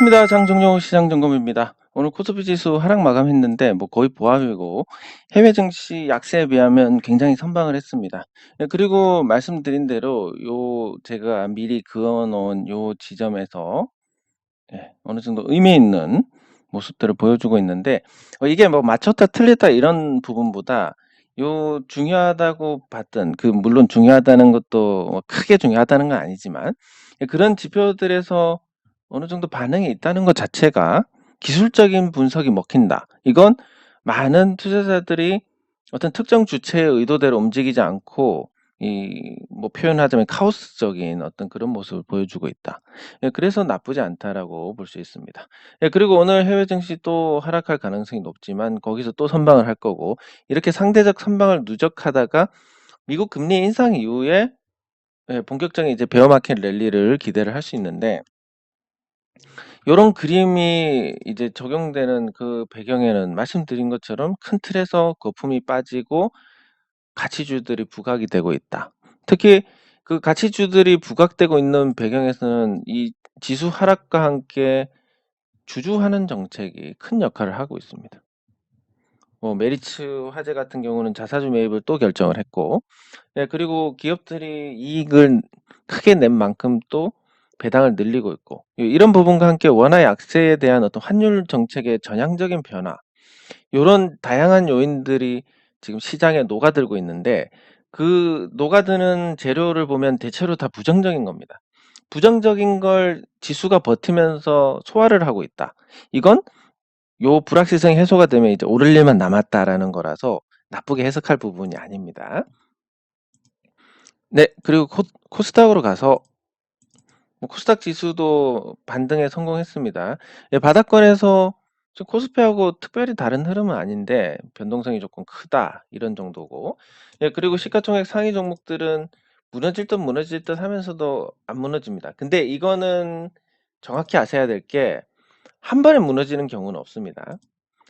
반갑습니다. 장정용 시장점검입니다. 오늘 코스피 지수 하락 마감했는데 거의 보합이고 해외 증시 약세에 비하면 굉장히 선방을 했습니다. 그리고 말씀드린 대로 제가 미리 그어 놓은 요 지점에서 어느 정도 의미 있는 모습들을 보여주고 있는데 이게 맞췄다 틀렸다 이런 부분보다 중요하다고 봤던 물론 중요하다는 것도 크게 중요하다는 건 아니지만 그런 지표들에서 어느 정도 반응이 있다는 것 자체가 기술적인 분석이 먹힌다. 이건 많은 투자자들이 어떤 특정 주체의 의도대로 움직이지 않고 표현하자면 카오스적인 어떤 그런 모습을 보여주고 있다. 그래서 나쁘지 않다라고 볼 수 있습니다. 그리고 오늘 해외 증시 또 하락할 가능성이 높지만 거기서 또 선방을 할 거고 이렇게 상대적 선방을 누적하다가 미국 금리 인상 이후에 본격적인 이제 베어 마켓 랠리를 기대를 할 수 있는데 요런 그림이 이제 적용되는 그 배경에는 말씀드린 것처럼 큰 틀에서 거품이 빠지고 가치주들이 부각이 되고 있다. 특히 그 가치주들이 부각되고 있는 배경에서는 이 지수 하락과 함께 주주환원 정책이 큰 역할을 하고 있습니다. 메리츠 화재 같은 경우는 자사주 매입을 또 결정을 했고 그리고 기업들이 이익을 크게 낸 만큼 또 배당을 늘리고 있고 이런 부분과 함께 원화 약세에 대한 어떤 환율 정책의 전향적인 변화 요런 다양한 요인들이 지금 시장에 녹아들고 있는데 그 녹아드는 재료를 보면 대체로 다 부정적인 겁니다. 부정적인 걸 지수가 버티면서 소화를 하고 있다. 이건 요 불확실성이 해소가 되면 이제 오를 일만 남았다라는 거라서 나쁘게 해석할 부분이 아닙니다. 네, 그리고 코스닥으로 가서 코스닥 지수도 반등에 성공했습니다. 바닥권에서 코스피하고 특별히 다른 흐름은 아닌데 변동성이 조금 크다 이런 정도고 그리고 시가총액 상위 종목들은 무너질 듯 무너질 듯 하면서도 안 무너집니다. 근데 이거는 정확히 아셔야 될 게 한 번에 무너지는 경우는 없습니다.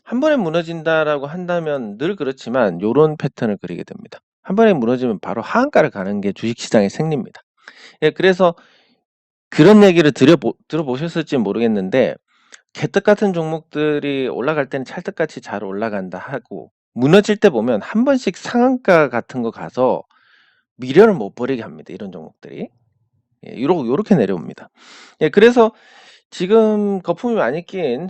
한 번에 무너진다라고 한다면 늘 그렇지만 요런 패턴을 그리게 됩니다. 한 번에 무너지면 바로 하한가를 가는 게 주식시장의 생리입니다. 그래서 그런 얘기를 들어보셨을지 모르겠는데 개떡 같은 종목들이 올라갈 때는 찰떡같이 잘 올라간다 하고 무너질 때 보면 한 번씩 상한가 같은 거 가서 미련을 못 버리게 합니다. 이런 종목들이. 요렇게 내려옵니다. 그래서 지금 거품이 많이 낀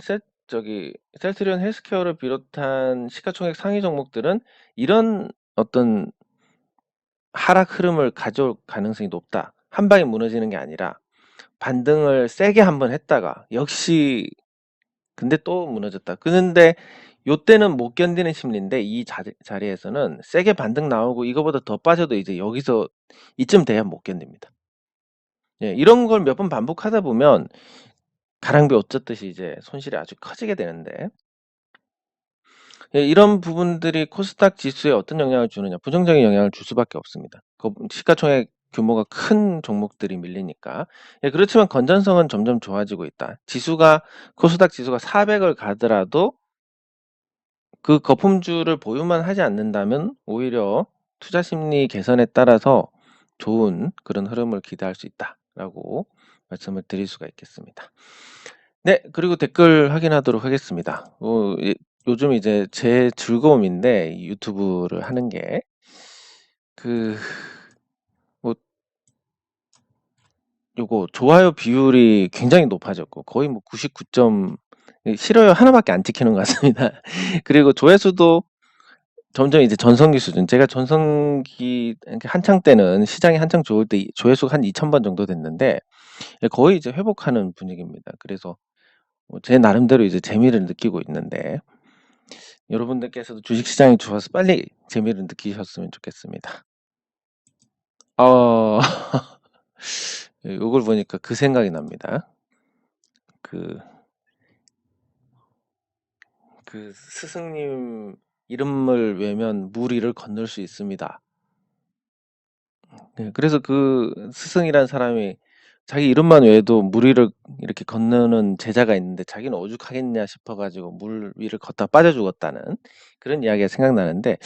셀트리온 헬스케어를 비롯한 시가총액 상위 종목들은 이런 어떤 하락 흐름을 가져올 가능성이 높다. 한 방에 무너지는 게 아니라 반등을 세게 한번 했다가 역시 근데 또 무너졌다. 그런데 요때는 못 견디는 심리인데 이 자리에서는 세게 반등 나오고 이거보다 더 빠져도 이제 여기서 이쯤 돼야 못 견딥니다. 이런 걸 몇 번 반복하다 보면 가랑비 옷 젖듯이 이제 손실이 아주 커지게 되는데 이런 부분들이 코스닥 지수에 어떤 영향을 주느냐 부정적인 영향을 줄 수밖에 없습니다. 시가총액 규모가 큰 종목들이 밀리니까. 그렇지만 건전성은 점점 좋아지고 있다. 코스닥 지수가 400을 가더라도 그 거품주를 보유만 하지 않는다면 오히려 투자 심리 개선에 따라서 좋은 그런 흐름을 기대할 수 있다라고 말씀을 드릴 수가 있겠습니다. 네, 그리고 댓글 확인하도록 하겠습니다. 요즘 이제 제 즐거움인데 이 유튜브를 하는 게 뭐 요거 좋아요 비율이 굉장히 높아졌고 거의 99점 싫어요 하나밖에 안 찍히는 것 같습니다. 그리고 조회수도 점점 이제 전성기 수준. 제가 전성기 한창 때는 시장이 한창 좋을 때 조회수가 한 2,000번 정도 됐는데 거의 이제 회복하는 분위기입니다. 그래서 제 나름대로 이제 재미를 느끼고 있는데 여러분들께서도 주식시장이 좋아서 빨리 재미를 느끼셨으면 좋겠습니다. 어 요걸 보니까 그 생각이 납니다. 그 스승님 이름을 외면 물 위를 건널 수 있습니다. 그래서 그 스승이란 사람이 자기 이름만 외에도 물 위를 이렇게 건너는 제자가 있는데 자기는 오죽하겠냐 싶어 가지고 물 위를 걷다 빠져 죽었다는 그런 이야기가 생각나는데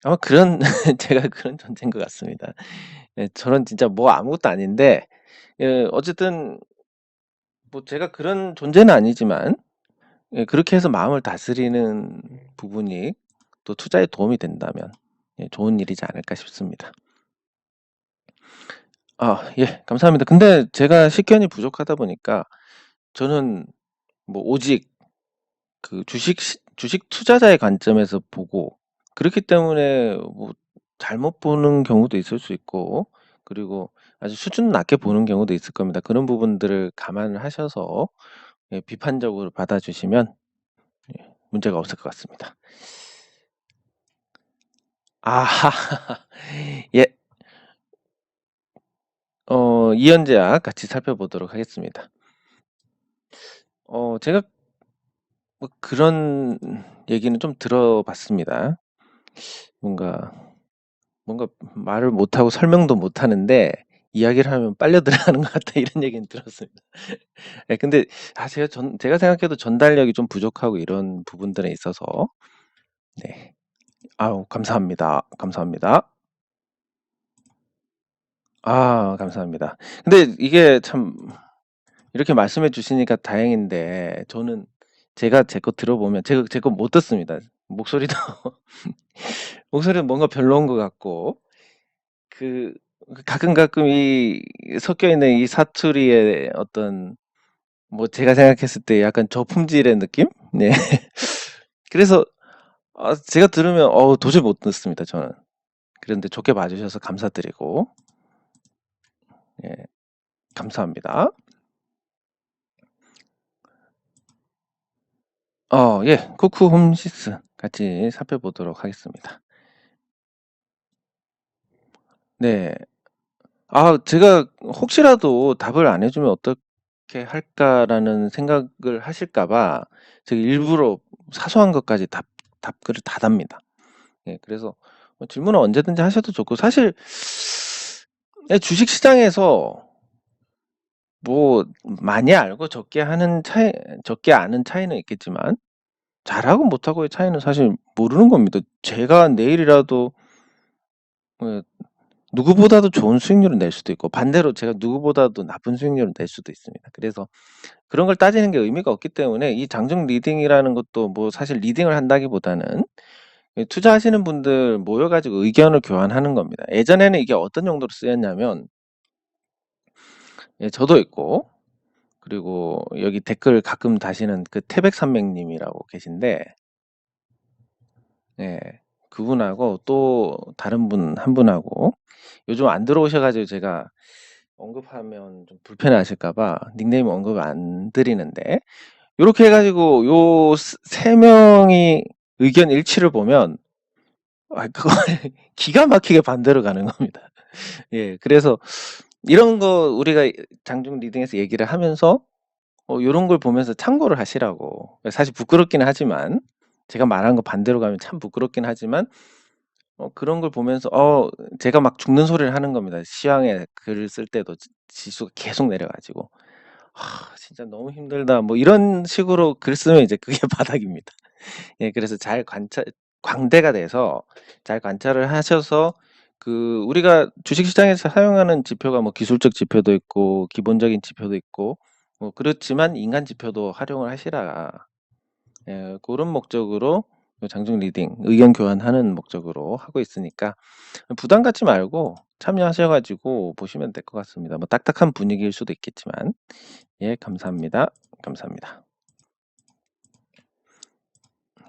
아마 그런 제가 그런 존재인 것 같습니다. 저는 진짜 아무것도 아닌데 어쨌든 뭐 제가 그런 존재는 아니지만 예, 그렇게 해서 마음을 다스리는 부분이 또 투자에 도움이 된다면 예, 좋은 일이지 않을까 싶습니다. 아, 예, 감사합니다. 근데 제가 식견이 부족하다 보니까 저는 뭐 오직 그 주식 투자자의 관점에서 보고 그렇기 때문에 뭐 잘못 보는 경우도 있을 수 있고 그리고 아주 수준 낮게 보는 경우도 있을 겁니다. 그런 부분들을 감안을 하셔서 예, 비판적으로 받아주시면 예, 문제가 없을 것 같습니다. 아, 예, 이연제약 같이 살펴보도록 하겠습니다. 제가 뭐 그런 얘기는 좀 들어봤습니다. 뭔가 뭔가 말을 못하고 설명도 못하는데 이야기를 하면 빨려 들어가는 것 같다 이런 얘기는 들었습니다. 예, 근데 제가 생각해도 전달력이 좀 부족하고 이런 부분들에 있어서 네. 아우, 감사합니다. 감사합니다. 아, 감사합니다. 근데 이게 참 이렇게 말씀해 주시니까 다행인데 저는 제가 제 거 들어보면 제 거 못 듣습니다. 목소리도 목소리는 뭔가 별로인 것 같고 그 가끔 이 섞여 있는 이 사투리의 어떤 뭐 제가 생각했을 때 약간 저품질의 느낌? 네. 그래서 제가 들으면 도저히 못 듣습니다, 저는. 그런데 좋게 봐주셔서 감사드리고 예, 감사합니다. 예, 쿠쿠 홈시스 같이 살펴보도록 하겠습니다. 네. 제가 혹시라도 답을 안 해주면 어떻게 할까라는 생각을 하실까 봐 제가 일부러 사소한 것까지 답글을 다 답니다. 예, 그래서 뭐 질문은 언제든지 하셔도 좋고 사실 예, 주식시장에서 뭐 많이 알고 적게 아는 차이는 있겠지만 잘하고 못하고의 차이는 사실 모르는 겁니다. 제가 내일이라도 예, 누구보다도 좋은 수익률을 낼 수도 있고 반대로 제가 누구보다도 나쁜 수익률을 낼 수도 있습니다. 그래서 그런 걸 따지는 게 의미가 없기 때문에 이 장중 리딩이라는 것도 뭐 사실 리딩을 한다기보다는 투자하시는 분들 모여가지고 의견을 교환하는 겁니다. 예전에는 이게 어떤 용도로 쓰였냐면 예, 저도 있고 그리고 여기 댓글 가끔 다시는 그 태백산맥님이라고 계신데 예, 그분하고 또 다른 분 한 분하고 요즘 안 들어오셔가지고 제가 언급하면 좀 불편하실까봐 닉네임 언급을 안 드리는데 이렇게 해가지고 요 세 명이 의견 일치를 보면 그걸 기가 막히게 반대로 가는 겁니다. 예, 그래서 이런 거 우리가 장중 리딩에서 얘기를 하면서 요런 걸 보면서 참고를 하시라고. 사실 부끄럽기는 하지만 제가 말한 거 반대로 가면 참 부끄럽긴 하지만 그런 걸 보면서 제가 막 죽는 소리를 하는 겁니다. 시황에 글을 쓸 때도 지수가 계속 내려가지고 진짜 너무 힘들다. 뭐 이런 식으로 글 쓰면 이제 그게 바닥입니다. 예, 그래서 광대가 돼서 잘 관찰을 하셔서 우리가 주식시장에서 사용하는 지표가 뭐 기술적 지표도 있고 기본적인 지표도 있고 뭐 그렇지만 인간 지표도 활용을 하시라. 예, 그런 목적으로 장중 리딩 의견 교환하는 목적으로 하고 있으니까 부담 갖지 말고 참여하셔가지고 보시면 될 것 같습니다. 뭐 딱딱한 분위기일 수도 있겠지만 예, 감사합니다. 감사합니다.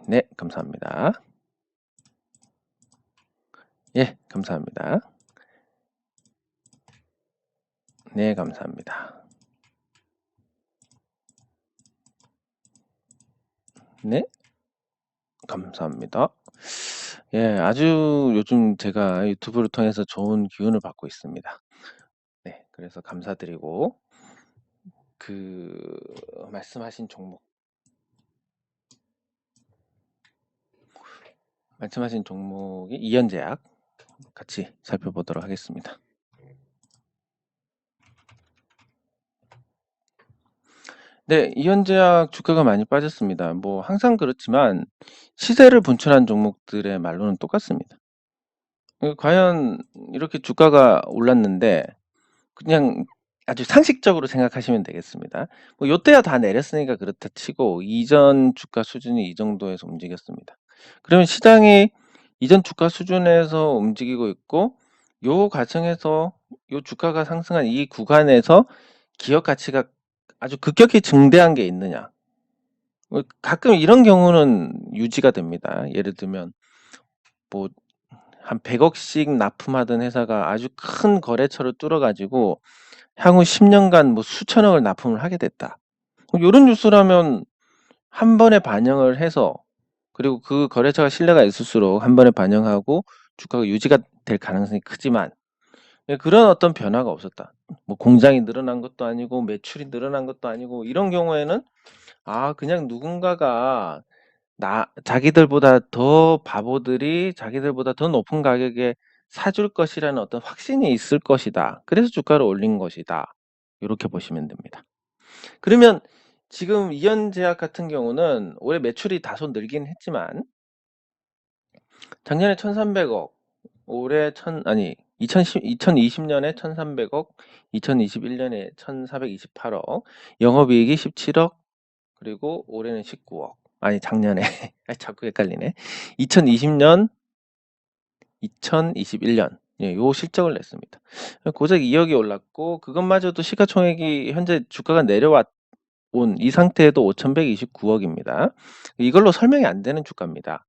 네, 감사합니다. 예, 감사합니다. 네, 감사합니다. 네, 감사합니다. 예, 아주 요즘 제가 유튜브를 통해서 좋은 기운을 받고 있습니다. 네, 그래서 감사드리고 그 말씀하신 종목이 이연제약 같이 살펴보도록 하겠습니다. 네, 이연제약 주가가 많이 빠졌습니다. 뭐 항상 그렇지만 시세를 분출한 종목들의 말로는 똑같습니다. 과연 이렇게 주가가 올랐는데 그냥 아주 상식적으로 생각하시면 되겠습니다. 뭐 요때야 다 내렸으니까 그렇다 치고 이전 주가 수준이 이 정도에서 움직였습니다. 그러면 시장이 이전 주가 수준에서 움직이고 있고 요 과정에서 요 주가가 상승한 이 구간에서 기업 가치가 아주 급격히 증대한 게 있느냐. 가끔 이런 경우는 유지가 됩니다. 예를 들면 뭐 한 100억씩 납품하던 회사가 아주 큰 거래처를 뚫어 가지고 향후 10년간 뭐 수천억을 납품을 하게 됐다. 요런 뉴스라면 한 번에 반영을 해서 그리고 그 거래처가 신뢰가 있을수록 한 번에 반영하고 주가가 유지가 될 가능성이 크지만 그런 어떤 변화가 없었다. 뭐 공장이 늘어난 것도 아니고 매출이 늘어난 것도 아니고 이런 경우에는 그냥 누군가가 자기들보다 더 바보들이 자기들보다 더 높은 가격에 사줄 것이라는 어떤 확신이 있을 것이다. 그래서 주가를 올린 것이다. 이렇게 보시면 됩니다. 그러면 지금 이현제약 같은 경우는 올해 매출이 다소 늘긴 했지만 작년에 1,300억, 올해 2020년에 1,300억, 2021년에 1,428억, 영업이익이 17억, 그리고 올해는 19억. 아니 작년에 자꾸 헷갈리네. 2020년, 2021년 요 실적을 냈습니다. 고작 2억이 올랐고 그것마저도 시가총액이 현재 주가가 내려온 이 상태에도 5,129억입니다. 이걸로 설명이 안 되는 주가입니다.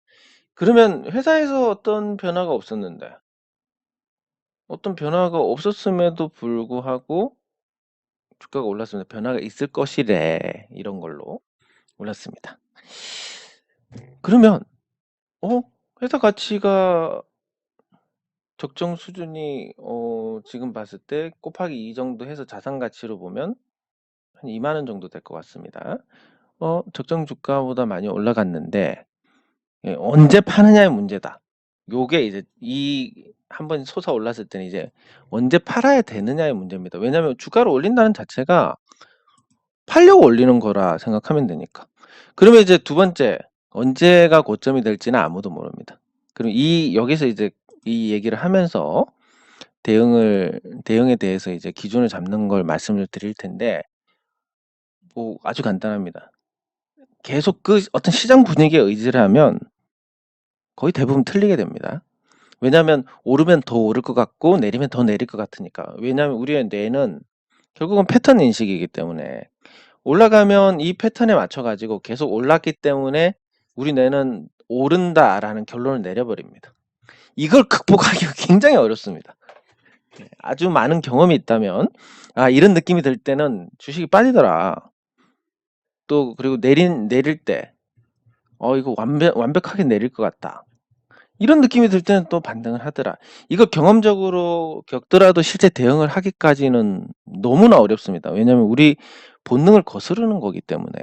그러면 회사에서 어떤 변화가 없었는데 어떤 변화가 없었음에도 불구하고 주가가 올랐습니다. 변화가 있을 것이래 이런 걸로 올랐습니다. 그러면 회사 가치가 적정 수준이 지금 봤을 때 곱하기 2 정도 해서 자산 가치로 보면 한 2만 원 정도 될 것 같습니다. 적정 주가보다 많이 올라갔는데 언제 파느냐의 문제다. 요게 이제 한번 솟아올랐을 때는 이제 언제 팔아야 되느냐의 문제입니다. 왜냐하면 주가를 올린다는 자체가 팔려고 올리는 거라 생각하면 되니까. 그러면 이제 두 번째, 언제가 고점이 될지는 아무도 모릅니다. 그럼 여기서 이제 이 얘기를 하면서 대응에 대해서 이제 기준을 잡는 걸 말씀을 드릴 텐데, 뭐 아주 간단합니다. 계속 그 어떤 시장 분위기에 의지를 하면 거의 대부분 틀리게 됩니다. 왜냐하면 오르면 더 오를 것 같고 내리면 더 내릴 것 같으니까. 왜냐하면 우리의 뇌는 결국은 패턴 인식이기 때문에 올라가면 이 패턴에 맞춰 가지고 계속 올랐기 때문에 우리 뇌는 오른다라는 결론을 내려버립니다. 이걸 극복하기가 굉장히 어렵습니다. 아주 많은 경험이 있다면 이런 느낌이 들 때는 주식이 빠지더라. 또 그리고 내릴 때 이거 완벽하게 내릴 것 같다. 이런 느낌이 들 때는 또 반등을 하더라. 이거 경험적으로 겪더라도 실제 대응을 하기까지는 너무나 어렵습니다. 왜냐하면 우리 본능을 거스르는 거기 때문에.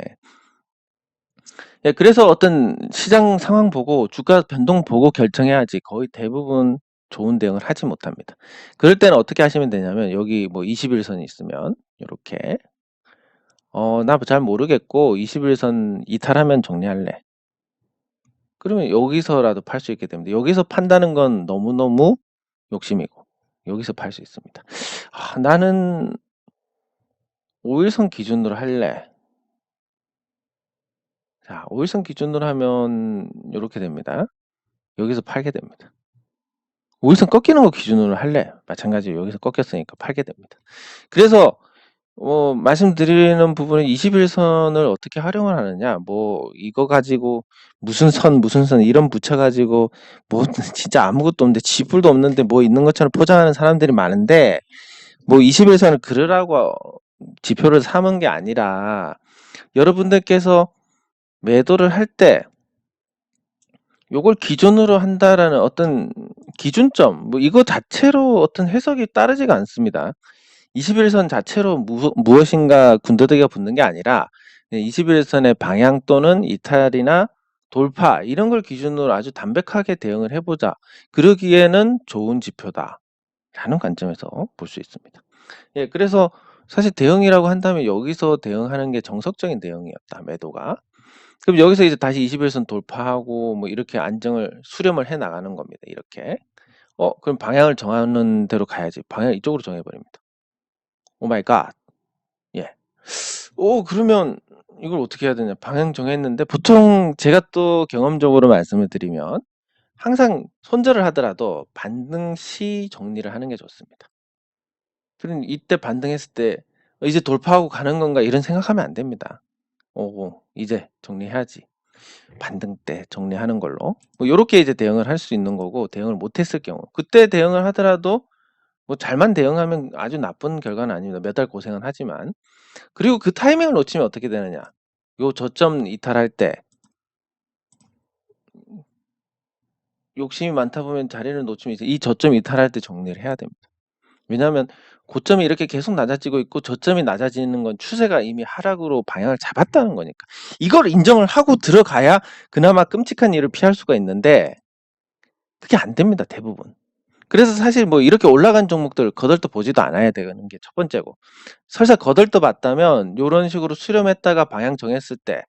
그래서 어떤 시장 상황 보고 주가 변동 보고 결정해야지 거의 대부분 좋은 대응을 하지 못합니다. 그럴 때는 어떻게 하시면 되냐면 여기 뭐 21선이 있으면 이렇게 나 잘 모르겠고 21선 이탈하면 정리할래. 그러면 여기서라도 팔 수 있게 됩니다. 여기서 판다는 건 너무너무 욕심이고 여기서 팔 수 있습니다. 나는 5일선 기준으로 할래. 자, 5일선 기준으로 하면 이렇게 됩니다. 여기서 팔게 됩니다. 5일선 꺾이는 거 기준으로 할래. 마찬가지로 여기서 꺾였으니까 팔게 됩니다. 그래서 말씀드리는 부분은 21선을 어떻게 활용을 하느냐. 뭐 이거 가지고 무슨 선 이런 붙여 가지고 뭐 진짜 아무것도 없는데 지불도 없는데 뭐 있는 것처럼 포장하는 사람들이 많은데 뭐 21선을 그러라고 지표를 삼은 게 아니라 여러분들께서 매도를 할 때 요걸 기준으로 한다라는 어떤 기준점, 뭐 이거 자체로 어떤 해석이 따르지가 않습니다. 21선 자체로 무엇인가 군더더기가 붙는 게 아니라 21선의 방향 또는 이탈이나 돌파 이런 걸 기준으로 아주 담백하게 대응을 해보자. 그러기에는 좋은 지표다. 라는 관점에서 볼 수 있습니다. 그래서 사실 대응이라고 한다면 여기서 대응하는 게 정석적인 대응이었다. 매도가. 그럼 여기서 이제 다시 21선 돌파하고 뭐 이렇게 수렴을 해 나가는 겁니다. 이렇게. 그럼 방향을 정하는 대로 가야지. 방향 이쪽으로 정해버립니다. 오 마이 갓. 예. 그러면 이걸 어떻게 해야 되냐. 방향 정했는데 보통 제가 또 경험적으로 말씀을 드리면 항상 손절을 하더라도 반등 시 정리를 하는 게 좋습니다. 그럼 이때 반등했을 때 이제 돌파하고 가는 건가 이런 생각하면 안 됩니다. 이제 정리해야지. 반등 때 정리하는 걸로. 뭐 요렇게 이제 대응을 할 수 있는 거고, 대응을 못 했을 경우. 그때 대응을 하더라도 뭐 잘만 대응하면 아주 나쁜 결과는 아닙니다. 몇 달 고생은 하지만. 그리고 그 타이밍을 놓치면 어떻게 되느냐. 요 저점 이탈할 때 욕심이 많다 보면 자리를 놓치면 이제 이 저점 이탈할 때 정리를 해야 됩니다. 왜냐하면 고점이 이렇게 계속 낮아지고 있고 저점이 낮아지는 건 추세가 이미 하락으로 방향을 잡았다는 거니까. 이걸 인정을 하고 들어가야 그나마 끔찍한 일을 피할 수가 있는데 그게 안 됩니다, 대부분. 그래서 사실 뭐 이렇게 올라간 종목들 거들떠 보지도 않아야 되는 게 첫 번째고, 설사 거들떠 봤다면 요런 식으로 수렴했다가 방향 정했을 때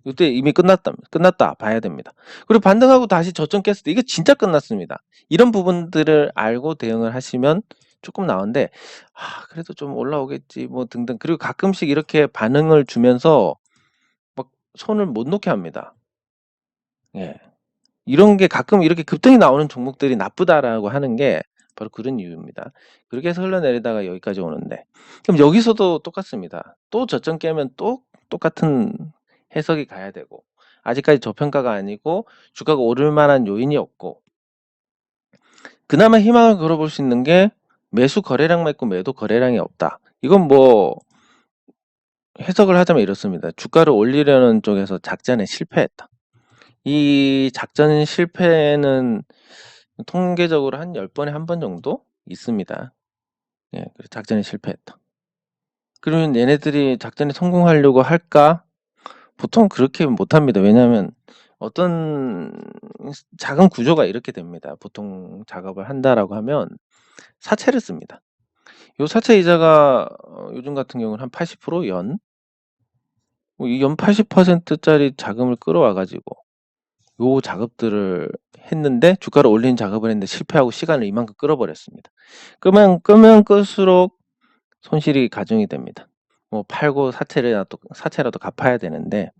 이때 이미 끝났다 봐야 됩니다. 그리고 반등하고 다시 저점 깼을 때 이게 진짜 끝났습니다. 이런 부분들을 알고 대응을 하시면 조금 나은데, 그래도 좀 올라오겠지 뭐 등등. 그리고 가끔씩 이렇게 반응을 주면서 막 손을 못 놓게 합니다. 예. 이런 게 가끔 이렇게 급등이 나오는 종목들이 나쁘다라고 하는 게 바로 그런 이유입니다. 그렇게 해서 흘러내리다가 여기까지 오는데, 그럼 여기서도 똑같습니다. 또 저점 깨면 또 똑같은 해석이 가야 되고, 아직까지 저평가가 아니고 주가가 오를 만한 요인이 없고, 그나마 희망을 걸어볼 수 있는 게 매수 거래량만 있고 매도 거래량이 없다. 이건 뭐 해석을 하자면 이렇습니다. 주가를 올리려는 쪽에서 작전에 실패했다. 이 작전 실패는 통계적으로 한 10번에 한 번 정도 있습니다. 예, 그래서 작전에 실패했다. 그러면 얘네들이 작전에 성공하려고 할까? 보통 그렇게 못합니다. 왜냐하면 어떤 작은 구조가 이렇게 됩니다. 보통 작업을 한다라고 하면 사채를 씁니다. 요 사채 이자가 요즘 같은 경우는 한 80% 연? 연 80%짜리 자금을 끌어와가지고 요 작업들을 했는데, 주가를 올리는 작업을 했는데 실패하고 시간을 이만큼 끌어버렸습니다. 끄면 끌수록 손실이 가중이 됩니다. 뭐 팔고 사채라도 갚아야 되는데,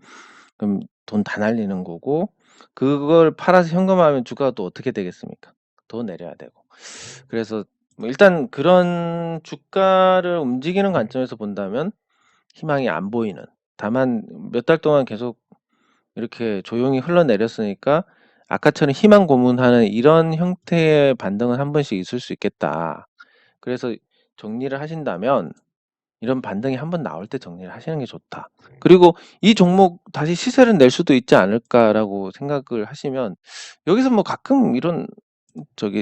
그럼 돈 다 날리는 거고, 그걸 팔아서 현금화하면 주가가 또 어떻게 되겠습니까? 더 내려야 되고. 그래서 뭐 일단 그런 주가를 움직이는 관점에서 본다면 희망이 안 보이는, 다만 몇 달 동안 계속 이렇게 조용히 흘러내렸으니까 아까처럼 희망 고문하는 이런 형태의 반등은 한 번씩 있을 수 있겠다. 그래서 정리를 하신다면 이런 반등이 한 번 나올 때 정리를 하시는 게 좋다. 그리고 이 종목 다시 시세를 낼 수도 있지 않을까라고 생각을 하시면, 여기서 뭐 가끔 이런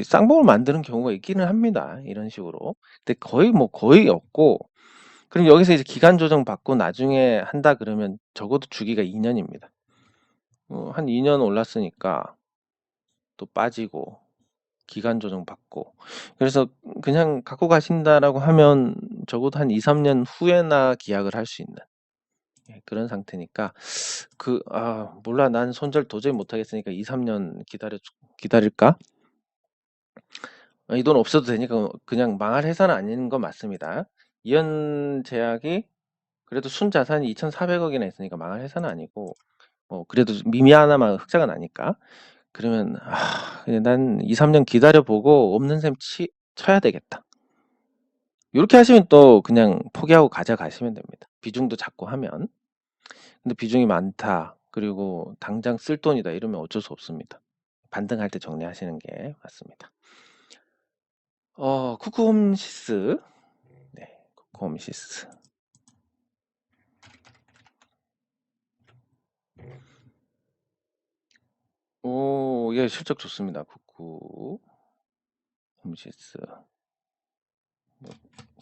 쌍봉을 만드는 경우가 있기는 합니다. 이런 식으로. 근데 거의 없고, 그럼 여기서 이제 기간 조정 받고 나중에 한다 그러면 적어도 주기가 2년입니다. 한 2년 올랐으니까 또 빠지고 기간 조정 받고, 그래서 그냥 갖고 가신다라고 하면 적어도 한 2, 3년 후에나 기약을 할 수 있는 그런 상태니까, 몰라, 난 손절 도저히 못 하겠으니까 2, 3년 기다릴까? 이 돈 없어도 되니까 그냥 망할 회사는 아닌 건 맞습니다. 이현제약이 그래도 순자산이 2,400억이나 있으니까 망할 회사는 아니고, 그래도 미미하나마 흑자가 나니까. 그러면 그냥 난 2, 3년 기다려보고 없는 셈 쳐야 되겠다. 이렇게 하시면 또 그냥 포기하고 가져가시면 됩니다. 비중도 작고 하면. 근데 비중이 많다, 그리고 당장 쓸 돈이다 이러면 어쩔 수 없습니다. 반등할 때 정리하시는 게 맞습니다. 쿠쿠홈시스. 네, 쿠쿠홈시스. 예, 실적 좋습니다. 쿠쿠홈시스.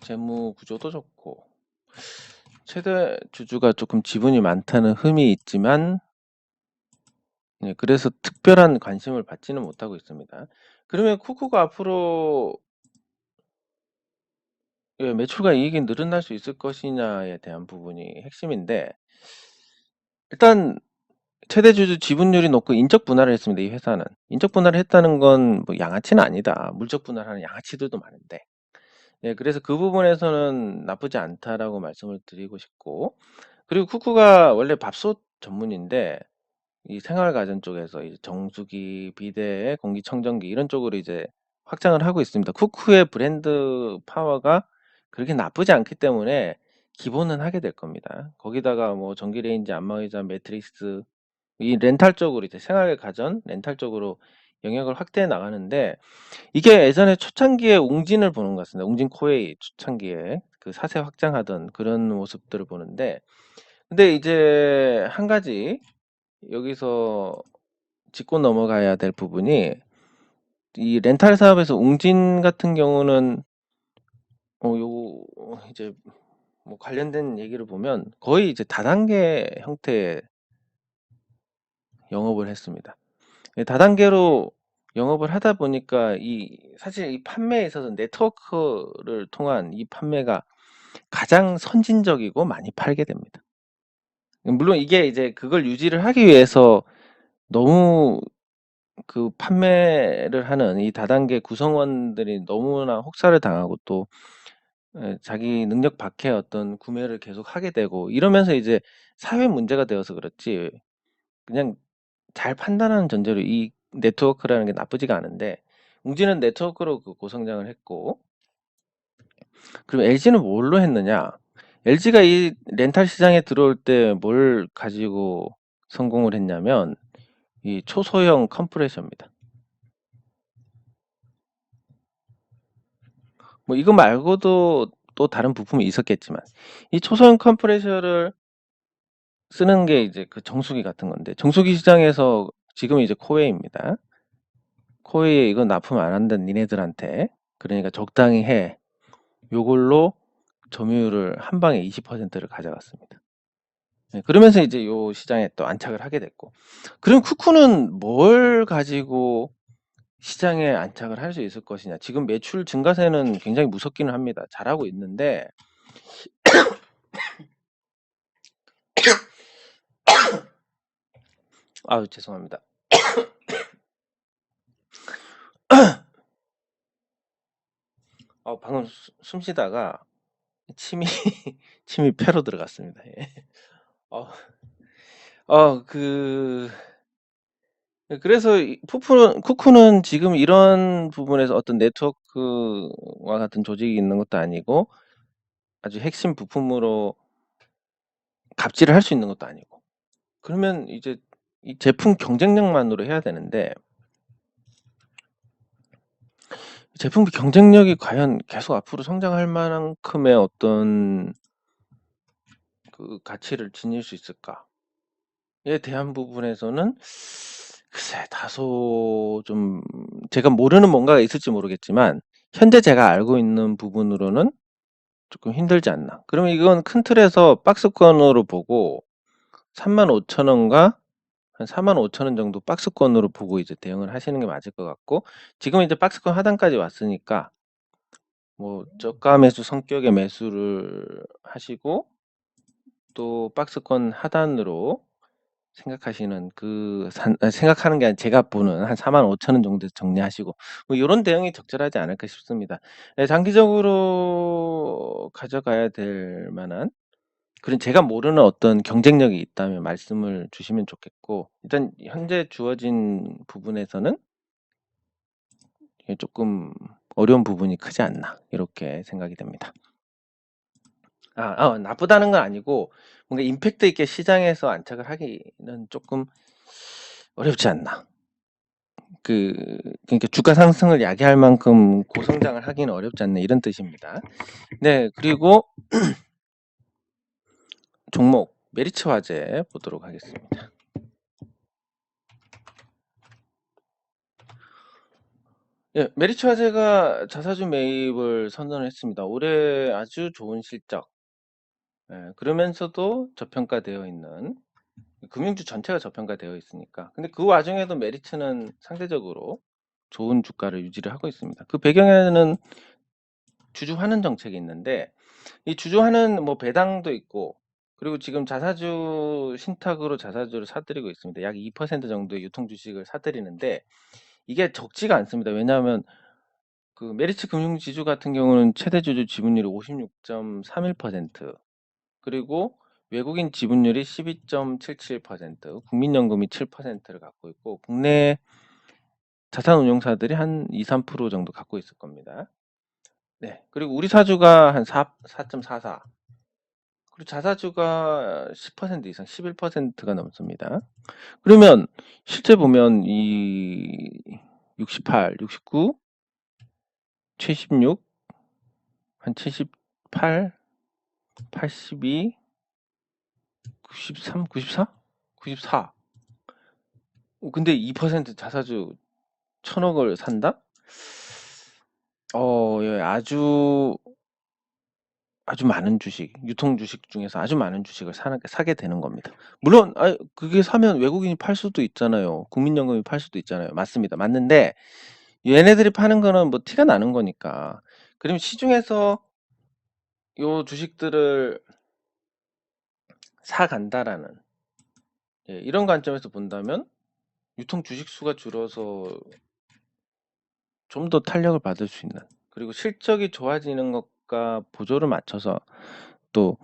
재무 구조도 좋고, 최대 주주가 조금 지분이 많다는 흠이 있지만, 그래서 특별한 관심을 받지는 못하고 있습니다. 그러면 쿠쿠가 앞으로 매출과 이익이 늘어날 수 있을 것이냐에 대한 부분이 핵심인데, 일단 최대 주주 지분율이 높고 인적 분할을 했습니다. 이 회사는 인적 분할을 했다는 건 뭐 양아치는 아니다. 물적 분할하는 양아치들도 많은데, 예, 그래서 그 부분에서는 나쁘지 않다라고 말씀을 드리고 싶고, 그리고 쿠쿠가 원래 밥솥 전문인데 이 생활가전 쪽에서 이제 정수기, 비데, 공기청정기 이런 쪽으로 이제 확장을 하고 있습니다. 쿠쿠의 브랜드 파워가 그렇게 나쁘지 않기 때문에 기본은 하게 될 겁니다. 거기다가 뭐 전기레인지, 안마의자, 매트리스 이 렌탈 쪽으로 이제 생활가전 렌탈 쪽으로 영역을 확대해 나가는데, 이게 예전에 초창기에 웅진을 보는 것 같습니다. 웅진 코웨이 초창기에 그 사세 확장하던 그런 모습들을 보는데, 근데 이제 한 가지 여기서 짚고 넘어가야 될 부분이, 이 렌탈 사업에서 웅진 같은 경우는 요 이제 뭐 관련된 얘기를 보면 거의 이제 다단계 형태의 영업을 했습니다. 예, 다단계로 영업을 하다 보니까 이 사실 이 판매에 있어서 네트워크를 통한 이 판매가 가장 선진적이고 많이 팔게 됩니다. 물론 이게 이제 그걸 유지를 하기 위해서 너무 그 판매를 하는 이 다단계 구성원들이 너무나 혹사를 당하고 또 자기 능력 밖의 어떤 구매를 계속 하게 되고 이러면서 이제 사회 문제가 되어서 그렇지, 그냥 잘 판단하는 전제로 이 네트워크라는 게 나쁘지가 않은데, 웅진은 네트워크로 그 고성장을 했고, 그럼 LG는 뭘로 했느냐? LG가 이 렌탈 시장에 들어올 때 뭘 가지고 성공을 했냐면 이 초소형 컴프레셔입니다. 뭐 이거 말고도 또 다른 부품이 있었겠지만 이 초소형 컴프레셔를 쓰는 게 이제 그 정수기 같은 건데, 정수기 시장에서 지금 이제 코웨이입니다. 코웨이에 이거 납품 안 한다는 니네들한테, 그러니까 적당히 해, 요걸로 점유율을 한 방에 20%를 가져갔습니다. 네, 그러면서 이제 요 시장에 또 안착을 하게 됐고, 그럼 쿠쿠는 뭘 가지고 시장에 안착을 할 수 있을 것이냐. 지금 매출 증가세는 굉장히 무섭기는 합니다. 잘하고 있는데, 아유 죄송합니다. 방금 숨 쉬다가 침이 침이 폐로 들어갔습니다. 예. 어, 그 그래서 쿠쿠는 지금 이런 부분에서 어떤 네트워크와 같은 조직이 있는 것도 아니고 아주 핵심 부품으로 갑질을 할 수 있는 것도 아니고, 그러면 이제 이 제품 경쟁력만으로 해야 되는데, 제품 경쟁력이 과연 계속 앞으로 성장할 만큼의 어떤 그 가치를 지닐 수 있을까에 대한 부분에서는 글쎄 다소 좀 제가 모르는 뭔가가 있을지 모르겠지만, 현재 제가 알고 있는 부분으로는 조금 힘들지 않나. 그러면 이건 큰 틀에서 박스권으로 보고 35,000원과 한 45,000원 정도 박스권으로 보고 이제 대응을 하시는 게 맞을 것 같고, 지금 이제 박스권 하단까지 왔으니까 뭐 저가 매수 성격의 매수를 하시고, 또 박스권 하단으로 생각하시는 생각하는 게 아니라 제가 보는 한 45,000원 정도 정리하시고, 뭐 요런 대응이 적절하지 않을까 싶습니다. 예, 장기적으로 가져가야 될 만한 그런 제가 모르는 어떤 경쟁력이 있다면 말씀을 주시면 좋겠고, 일단 현재 주어진 부분에서는 조금 어려운 부분이 크지 않나 이렇게 생각이 됩니다. 나쁘다는 건 아니고 뭔가 임팩트 있게 시장에서 안착을 하기는 조금 어렵지 않나. 그러니까 주가 상승을 야기할 만큼 고성장을 하기는 어렵지 않나 이런 뜻입니다. 네, 그리고 종목 메리츠 화재 보도록 하겠습니다. 예, 메리츠 화재가 자사주 매입을 선언했습니다. 올해 아주 좋은 실적, 그러면서도 저평가되어 있는, 금융주 전체가 저평가되어 있으니까. 근데 그 와중에도 메리츠는 상대적으로 좋은 주가를 유지를 하고 있습니다. 그 배경에는 주주 환원 정책이 있는데, 이 주주 환원 뭐 배당도 있고, 그리고 지금 자사주 신탁으로 자사주를 사들이고 있습니다. 약 2% 정도의 유통 주식을 사들이는데 이게 적지가 않습니다. 왜냐하면 그 메리츠 금융지주 같은 경우는 최대 주주 지분율이 56.31%, 그리고 외국인 지분율이 12.77%, 국민연금이 7%를 갖고 있고, 국내 자산운용사들이 한 2, 3% 정도 갖고 있을 겁니다. 네. 그리고 우리 사주가 한 4.44. 그리고 자사주가 10% 이상, 11%가 넘습니다. 그러면 실제 보면 이 68, 69, 76, 한 78, 82, 93, 94? 94. 근데 2% 자사주 1000억을 산다? 예, 아주 많은 주식, 유통 주식 중에서 아주 많은 주식을 사게 되는 겁니다. 물론, 그게 사면 외국인이 팔 수도 있잖아요. 국민연금이 팔 수도 있잖아요. 맞습니다. 맞는데, 얘네들이 파는 거는 뭐 티가 나는 거니까. 그럼 시중에서 요 주식들을 사간다라는, 예, 이런 관점에서 본다면, 유통 주식 수가 줄어서 좀 더 탄력을 받을 수 있는, 그리고 실적이 좋아지는 것과 보조를 맞춰서 또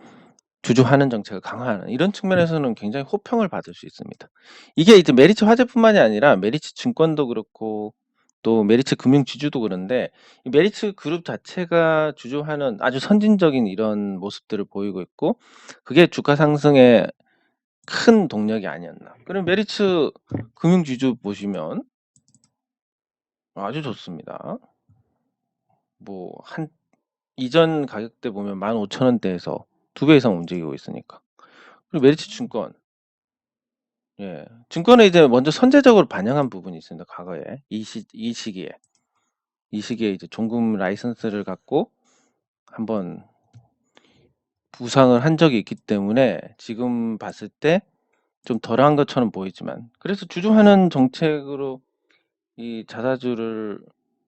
주주환원 정책을 강화하는 이런 측면에서는 굉장히 호평을 받을 수 있습니다. 이게 이제 메리츠 화재뿐만이 아니라 메리츠 증권도 그렇고 또 메리츠 금융지주도 그런데, 이 메리츠 그룹 자체가 주주하는 아주 선진적인 이런 모습들을 보이고 있고, 그게 주가 상승에 큰 동력이 아니었나. 그럼 메리츠 금융지주 보시면 아주 좋습니다. 뭐 한 이전 가격대 보면 15,000원대에서 2배 이상 움직이고 있으니까. 그리고 메리츠 증권, 예, 증권에 이제 먼저 선제적으로 반영한 부분이 있습니다. 과거에 이 시기에 이제 종금 라이선스를 갖고 한번 부상을 한 적이 있기 때문에 지금 봤을 때 좀 덜한 것처럼 보이지만, 그래서 주주환원 정책으로 이 자사주를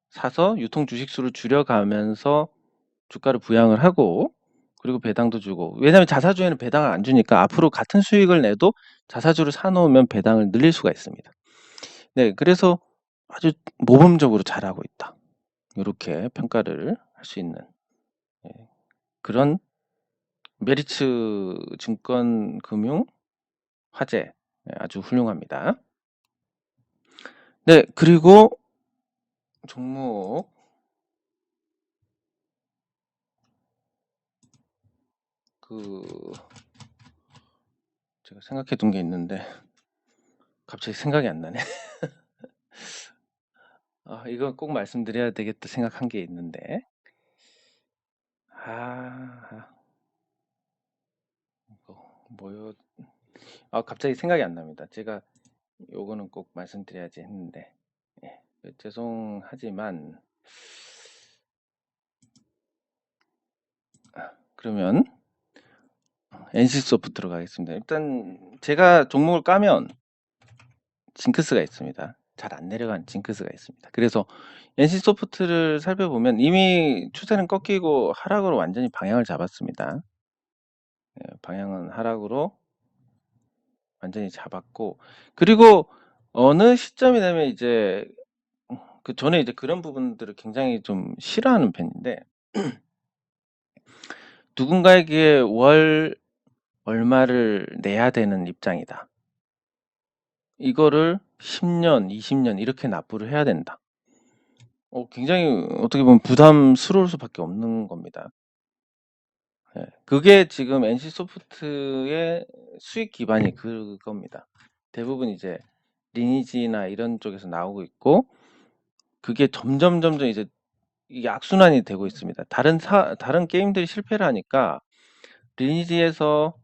사서 유통 주식수를 줄여가면서 주가를 부양을 하고, 그리고 배당도 주고, 왜냐하면 자사주에는 배당을 안 주니까 앞으로 같은 수익을 내도 자사주를 사놓으면 배당을 늘릴 수가 있습니다. 네, 그래서 아주 모범적으로 잘하고 있다, 이렇게 평가를 할 수 있는, 예, 그런 메리츠 증권 금융 화재, 예, 아주 훌륭합니다. 네, 그리고 종목 제가 생각해 둔 게 있는데 갑자기 생각이 안 나네. 이거 꼭 말씀드려야 되겠다 생각한 게 있는데, 이거 뭐요? 갑자기 생각이 안 납니다. 제가 요거는 꼭 말씀드려야지 했는데, 예, 죄송하지만, 그러면 NC소프트로 가겠습니다. 일단 제가 종목을 까면 징크스가 있습니다. 잘 안 내려간 징크스가 있습니다. 그래서 NC소프트를 살펴보면 이미 추세는 꺾이고 하락으로 완전히 방향을 잡았습니다. 예, 방향은 하락으로 완전히 잡았고, 그리고 어느 시점이 되면 이제 저는 이제 그런 부분들을 굉장히 좀 싫어하는 편인데, 누군가에게 월 얼마를 내야 되는 입장이다. 이거를 10년, 20년 이렇게 납부를 해야 된다. 굉장히 어떻게 보면 부담스러울 수밖에 없는 겁니다. 예, 그게 지금 NC소프트의 수익 기반이 그겁니다. 대부분 이제 리니지나 이런 쪽에서 나오고 있고, 그게 점점 이제 이게 악순환이 되고 있습니다. 다른 게임들이 실패를 하니까 리니지에서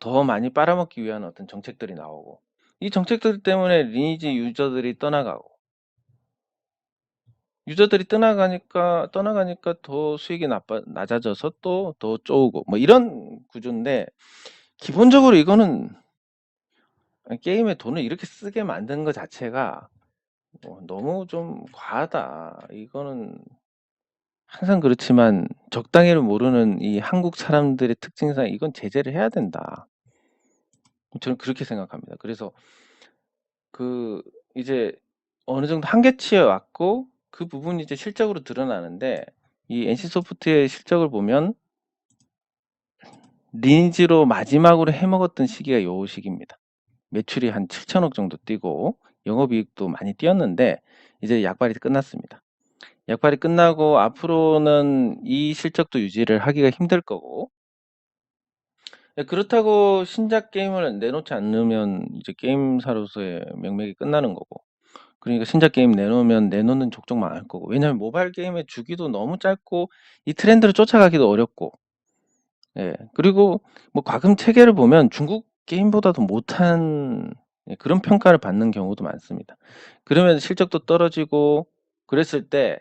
더 많이 빨아먹기 위한 어떤 정책들이 나오고, 이 정책들 때문에 리니지 유저들이 떠나가고, 유저들이 떠나가니까 더 수익이 낮아져서 또 더 쪼우고, 뭐 이런 구조인데, 기본적으로 이거는 게임에 돈을 이렇게 쓰게 만든 것 자체가 너무 좀 과하다. 이거는 항상 그렇지만 적당히를 모르는 이 한국 사람들의 특징상 이건 제재를 해야 된다. 저는 그렇게 생각합니다. 그래서 이제 어느 정도 한계치에 왔고, 그 부분이 이제 실적으로 드러나는데 이 NC소프트의 실적을 보면 리니지로 마지막으로 해먹었던 시기가 요 시기입니다. 매출이 한 7천억 정도 뛰고 영업이익도 많이 뛰었는데 이제 약발이 끝났습니다. 약발이 끝나고 앞으로는 이 실적도 유지를 하기가 힘들 거고, 그렇다고 신작 게임을 내놓지 않으면 이제 게임사로서의 명맥이 끝나는 거고, 그러니까 신작 게임 내놓으면 내놓는 족족 망할 거고, 왜냐면 모바일 게임의 주기도 너무 짧고 이 트렌드를 쫓아가기도 어렵고, 그리고 뭐 과금 체계를 보면 중국 게임보다도 못한, 그런 평가를 받는 경우도 많습니다. 그러면 실적도 떨어지고 그랬을 때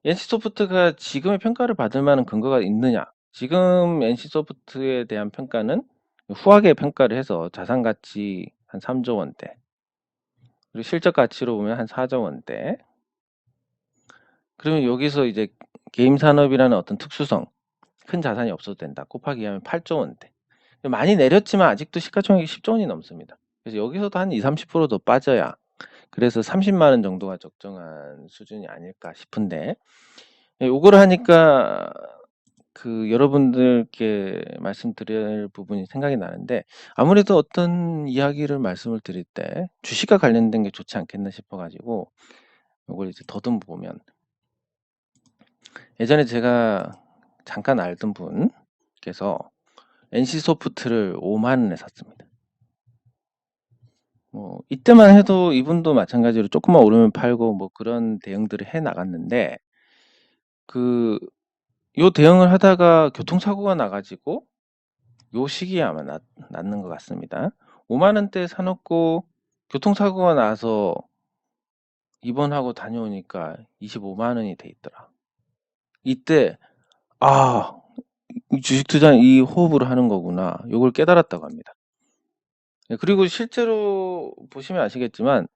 NC소프트가 지금의 평가를 받을 만한 근거가 있느냐? 지금 NC소프트에 대한 평가는 후하게 평가를 해서 자산 가치 한 3조 원대, 그리고 실적 가치로 보면 한 4조 원대. 그러면 여기서 이제 게임 산업이라는 어떤 특수성, 큰 자산이 없어도 된다. 곱하기 하면 8조 원대. 많이 내렸지만 아직도 시가총액이 10조 원이 넘습니다. 그래서 여기서도 한 20-30%더 빠져야, 그래서 30만 원 정도가 적정한 수준이 아닐까 싶은데, 요거를 하니까 그 여러분들께 말씀드릴 부분이 생각이 나는데, 아무래도 어떤 이야기를 말씀을 드릴 때 주식과 관련된 게 좋지 않겠나 싶어 가지고 요걸 이제 더듬어 보면, 예전에 제가 잠깐 알던 분께서 NC소프트를 5만 원에 샀습니다. 뭐 이때만 해도 이분도 마찬가지로 조금만 오르면 팔고 뭐 그런 대응들을 해 나갔는데, 요 대응을 하다가 교통사고가 나 가지고 요 시기에 아마 났는 것 같습니다. 5만 원대에 사놓고 교통사고가 나서 입원하고 다녀오니까 25만 원이 돼 있더라. 이때 이 주식 투자는 이 호흡으로 하는 거구나. 요걸 깨달았다고 합니다. 그리고 실제로 보시면 아시겠지만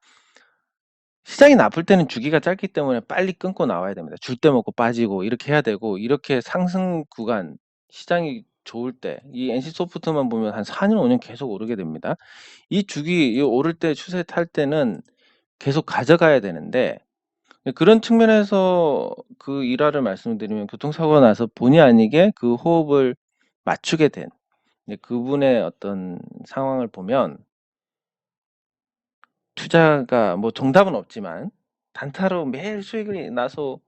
시장이 나쁠 때는 주기가 짧기 때문에 빨리 끊고 나와야 됩니다. 줄 때 먹고 빠지고 이렇게 해야 되고, 이렇게 상승 구간, 시장이 좋을 때 이 NC소프트만 보면 한 4년 5년 계속 오르게 됩니다. 이 주기, 이 오를 때 추세 탈 때는 계속 가져가야 되는데, 그런 측면에서 그 일화를 말씀드리면 교통사고가 나서 본의 아니게 그 호흡을 맞추게 된 그분의 어떤 상황을 보면, 투자가 뭐 정답은 없지만 단타로 매일 수익이 나서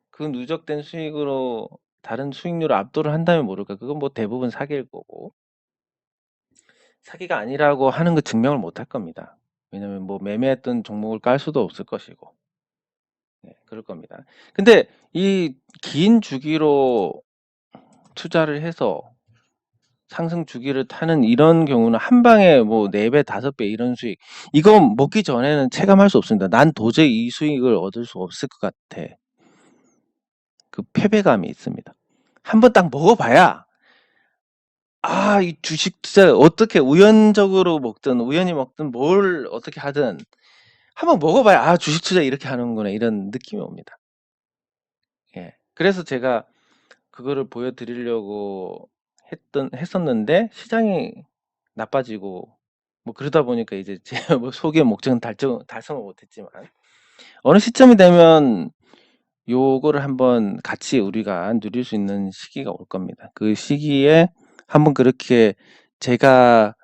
그 누적된 수익으로 다른 수익률을 압도를 한다면 모를까, 그건 뭐 대부분 사기일 거고, 사기가 아니라고 하는 거 증명을 못 할 겁니다. 왜냐면 뭐 매매했던 종목을 깔 수도 없을 것이고, 그럴 겁니다. 근데 이 긴 주기로 투자를 해서 상승 주기를 타는 이런 경우는 한 방에 뭐 4배, 5배 이런 수익, 이건 먹기 전에는 체감할 수 없습니다. 난 도저히 이 수익을 얻을 수 없을 것 같아. 그 패배감이 있습니다. 한번 딱 먹어봐야, 이 주식 투자 어떻게 우연적으로 먹든 우연히 먹든 뭘 어떻게 하든 한번 먹어봐야 주식 투자 이렇게 하는구나, 이런 느낌이 옵니다. 그래서 제가 그거를 보여드리려고 했었는데 시장이 나빠지고 뭐 그러다 보니까 이제 제 뭐 소기의 목적은 달성을 못했지만, 어느 시점이 되면 요거를 한번 같이 우리가 누릴 수 있는 시기가 올 겁니다. 그 시기에 한번 그렇게 제가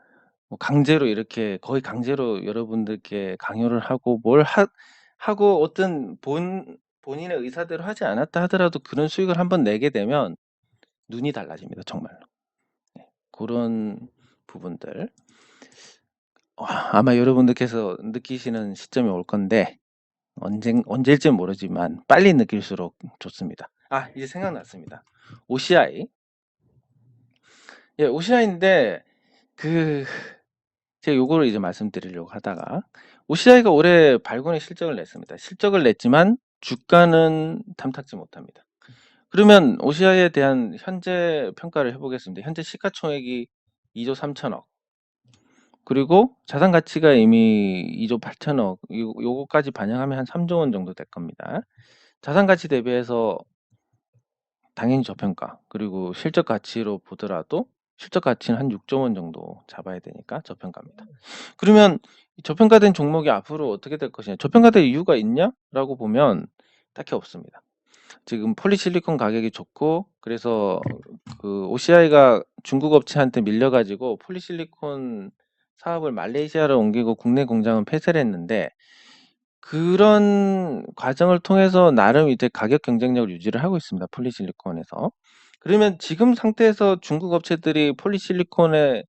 뭐 강제로 이렇게 거의 강제로 여러분들께 강요를 하고 하고 어떤 본인의 의사대로 하지 않았다 하더라도 그런 수익을 한번 내게 되면 눈이 달라집니다, 정말로. 그런 부분들 아마 여러분들께서 느끼시는 시점이 올 건데, 언제일지 모르지만 빨리 느낄수록 좋습니다. 이제 생각났습니다. OCI. OCI인데 제가 요거를 이제 말씀드리려고 하다가, OCI가 올해 발군의 실적을 냈습니다. 실적을 냈지만 주가는 탐탁지 못합니다. 그러면 OCI에 대한 현재 평가를 해보겠습니다. 현재 시가총액이 2조 3천억, 그리고 자산 가치가 이미 2조 8천억, 요거까지 반영하면 한 3조 원 정도 될 겁니다. 자산 가치 대비해서 당연히 저평가, 그리고 실적 가치로 보더라도 실적 가치는 한 6조 원 정도 잡아야 되니까 저평가입니다. 그러면 이 저평가된 종목이 앞으로 어떻게 될 것이냐, 저평가될 이유가 있냐라고 보면 딱히 없습니다. 지금 폴리실리콘 가격이 좋고 그래서 그 OCI가 중국 업체한테 밀려 가지고 폴리실리콘 사업을 말레이시아로 옮기고 국내 공장은 폐쇄를 했는데 그런 과정을 통해서 나름 이제 가격 경쟁력을 유지를 하고 있습니다. 폴리실리콘에서. 그러면 지금 상태에서 중국 업체들이 폴리실리콘에서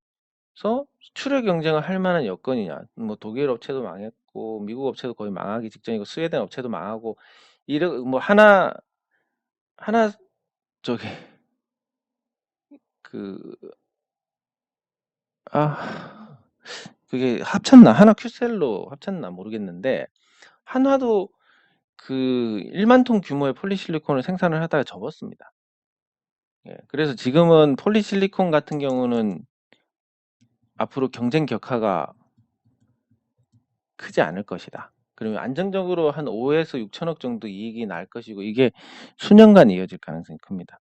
수출을 경쟁을 할 만한 여건이냐? 뭐 독일 업체도 망했고 미국 업체도 거의 망하기 직전이고 스웨덴 업체도 망하고 이런 뭐 하나 저기 그 아 그게 합쳤나? 하나 큐셀로 합쳤나 모르겠는데 한화도 그 1만 톤 규모의 폴리실리콘을 생산을 하다가 접었습니다. 예. 그래서 지금은 폴리실리콘 같은 경우는 앞으로 경쟁 격하가 크지 않을 것이다. 그러면 안정적으로 한 5에서 6천억 정도 이익이 날 것이고 이게 수년간 이어질 가능성이 큽니다.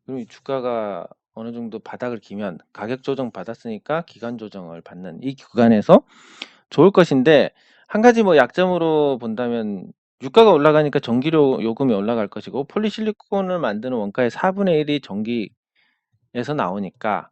그럼 이 주가가 어느 정도 바닥을 기면 가격 조정 받았으니까 기간 조정을 받는 이 구간에서 좋을 것인데 한 가지 뭐 약점으로 본다면 유가가 올라가니까 전기료 요금이 올라갈 것이고 폴리실리콘을 만드는 원가의 4분의 1이 전기에서 나오니까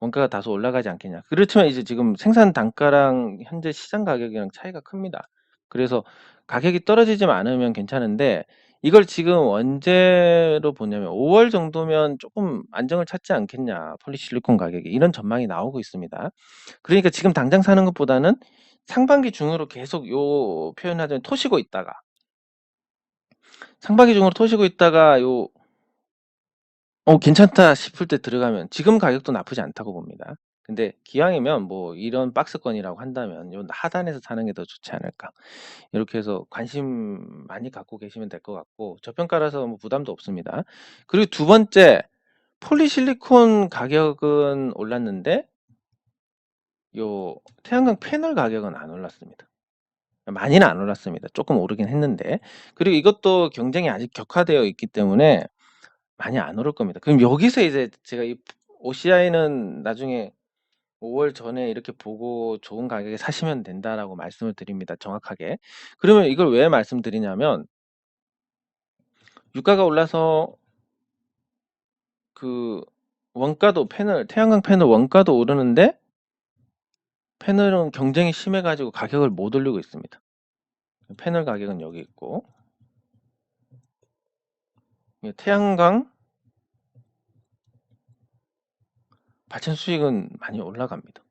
원가가 다소 올라가지 않겠냐. 그렇지만 이제 지금 생산 단가랑 현재 시장 가격이랑 차이가 큽니다. 그래서 가격이 떨어지지만 않으면 괜찮은데 이걸 지금 언제로 보냐면 5월 정도면 조금 안정을 찾지 않겠냐. 폴리실리콘 가격이 이런 전망이 나오고 있습니다. 그러니까 지금 당장 사는 것보다는 상반기 중으로 계속 요 표현하자면 토시고 있다가 상반기 중으로 토시고 있다가 요 괜찮다 싶을 때 들어가면 지금 가격도 나쁘지 않다고 봅니다. 근데 기왕이면 뭐 이런 박스권이라고 한다면 요 하단에서 사는 게 더 좋지 않을까. 이렇게 해서 관심 많이 갖고 계시면 될 것 같고 저평가라서 뭐 부담도 없습니다. 그리고 두 번째 폴리실리콘 가격은 올랐는데 요 태양광 패널 가격은 안 올랐습니다. 많이는 안 올랐습니다. 조금 오르긴 했는데. 그리고 이것도 경쟁이 아직 격화되어 있기 때문에 많이 안 오를 겁니다. 그럼 여기서 이제 제가 이 OCI는 나중에 5월 전에 이렇게 보고 좋은 가격에 사시면 된다라고 말씀을 드립니다. 정확하게. 그러면 이걸 왜 말씀드리냐면 유가가 올라서 그 원가도 태양광 패널 원가도 오르는데 패널은 경쟁이 심해 가지고 가격을 못 올리고 있습니다. 패널 가격은 여기 있고 태양광 발전 수익은 많이 올라갑니다.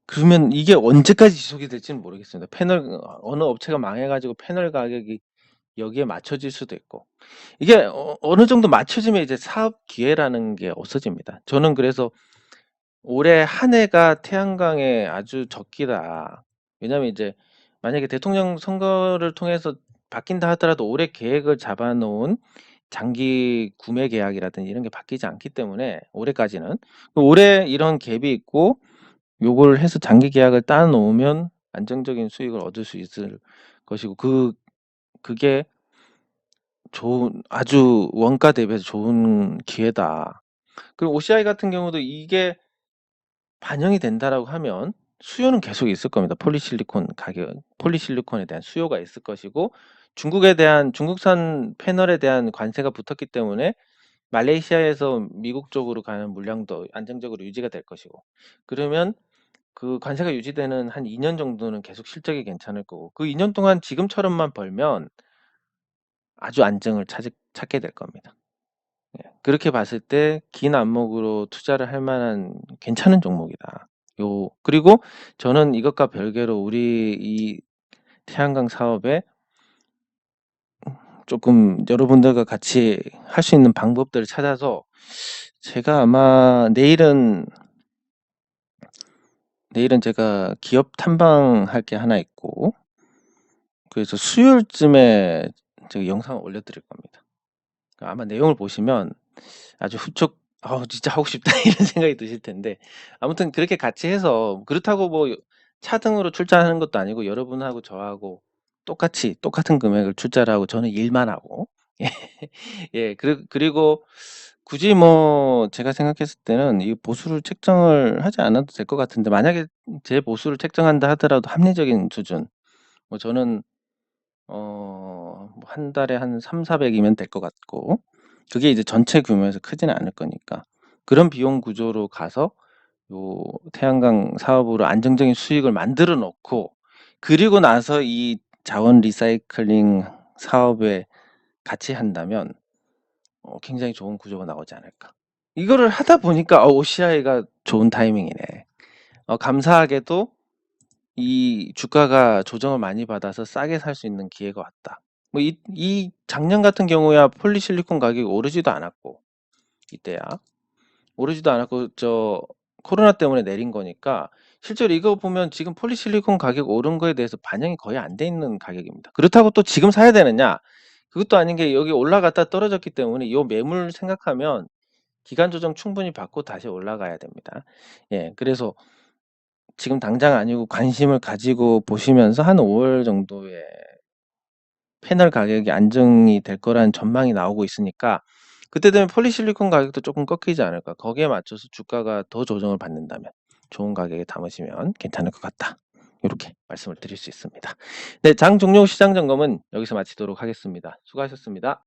그러면 이게 언제까지 지속이 될지는 모르겠습니다. 어느 업체가 망해가지고 패널 가격이 여기에 맞춰질 수도 있고 이게 어느 정도 맞춰지면 이제 사업 기회라는 게 없어집니다. 저는 그래서 올해 한 해가 태양광의 아주 적기다. 왜냐면 이제 만약에 대통령 선거를 통해서 바뀐다 하더라도 올해 계획을 잡아놓은 장기 구매 계약이라든지 이런 게 바뀌지 않기 때문에 올해까지는 올해 이런 갭이 있고 요걸 해서 장기 계약을 따 놓으면 안정적인 수익을 얻을 수 있을 것이고 그게 아주 원가 대비해서 좋은 기회다. 그리고 OCI 같은 경우도 이게 반영이 된다라고 하면 수요는 계속 있을 겁니다. 폴리실리콘에 대한 수요가 있을 것이고 중국산 패널에 대한 관세가 붙었기 때문에 말레이시아에서 미국 쪽으로 가는 물량도 안정적으로 유지가 될 것이고 그러면 그 관세가 유지되는 한 2년 정도는 계속 실적이 괜찮을 거고 그 2년 동안 지금처럼만 벌면 아주 안정을 찾게 될 겁니다. 예, 그렇게 봤을 때 긴 안목으로 투자를 할 만한 괜찮은 종목이다. 그리고 저는 이것과 별개로 우리 이 태양광 사업에 조금 여러분들과 같이 할 수 있는 방법들을 찾아서 제가 아마 내일은 제가 기업 탐방할 게 하나 있고 그래서 수요일쯤에 제가 영상을 올려드릴 겁니다. 아마 내용을 보시면 아주 훌쩍 진짜 하고 싶다 이런 생각이 드실 텐데 아무튼 그렇게 같이 해서 그렇다고 뭐 차등으로 출자하는 것도 아니고 여러분하고 저하고 똑같은 금액을 출자를 하고 저는 일만 하고 예, 그리고 굳이 뭐 제가 생각했을 때는 이 보수를 책정을 하지 않아도 될 것 같은데 만약에 제 보수를 책정한다 하더라도 합리적인 수준 뭐 저는 뭐 한 달에 한 300-400 이면 될 것 같고, 그게 이제 전체 규모에서 크지는 않을 거니까. 그런 비용 구조로 가서 요 태양광 사업으로 안정적인 수익을 만들어 놓고, 그리고 나서 이 자원 리사이클링 사업에 같이 한다면 굉장히 좋은 구조가 나오지 않을까. 이거를 하다 보니까 OCI가 좋은 타이밍이네. 감사하게도 이 주가가 조정을 많이 받아서 싸게 살 수 있는 기회가 왔다. 뭐 이 작년 같은 경우야 폴리실리콘 가격이 오르지도 않았고, 이때야 오르지도 않았고, 코로나 때문에 내린 거니까 실제로 이거 보면 지금 폴리실리콘 가격 오른 거에 대해서 반영이 거의 안 돼 있는 가격입니다. 그렇다고 또 지금 사야 되느냐? 그것도 아닌 게, 여기 올라갔다 떨어졌기 때문에 요 매물 생각하면 기간 조정 충분히 받고 다시 올라가야 됩니다. 예, 그래서 지금 당장 아니고 관심을 가지고 보시면서 한 5월 정도에 패널 가격이 안정이 될 거라는 전망이 나오고 있으니까, 그때 되면 폴리실리콘 가격도 조금 꺾이지 않을까. 거기에 맞춰서 주가가 더 조정을 받는다면 좋은 가격에 담으시면 괜찮을 것 같다. 이렇게 말씀을 드릴 수 있습니다. 네, 장 종료 시장 점검은 여기서 마치도록 하겠습니다. 수고하셨습니다.